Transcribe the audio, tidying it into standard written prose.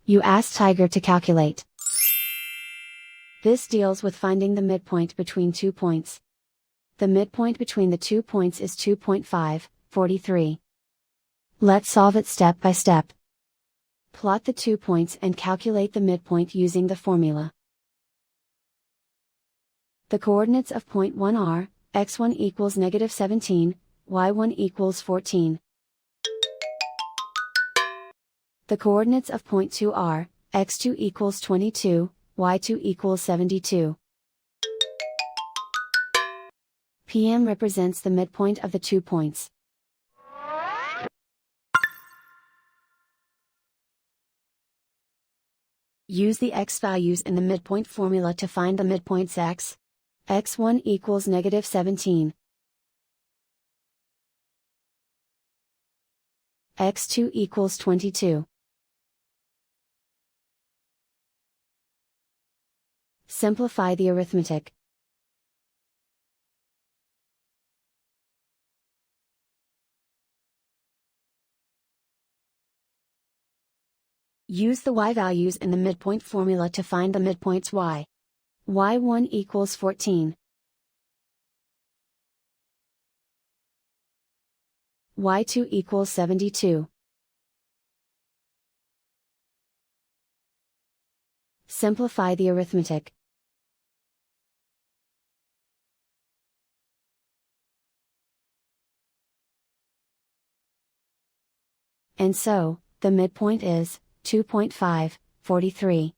You ask Tiger to calculate. This deals with finding the midpoint between 2 points. The midpoint between the 2 points is 2.5, 43. Let's solve it step by step. Plot the 2 points and calculate the midpoint using the formula. The coordinates of point 1 are, x1 equals -17, y1 equals 14. The coordinates of point 2 are, x2 equals 22, y2 equals 72. PM represents the midpoint of the 2 points. Use the x values in the midpoint formula to find the midpoints x. x1 equals -17. x2 equals 22. Simplify the arithmetic. Use the y values in the midpoint formula to find the midpoints y. y1 equals 14. y2 equals 72. Simplify the arithmetic. And so, the midpoint is 2.5, 43.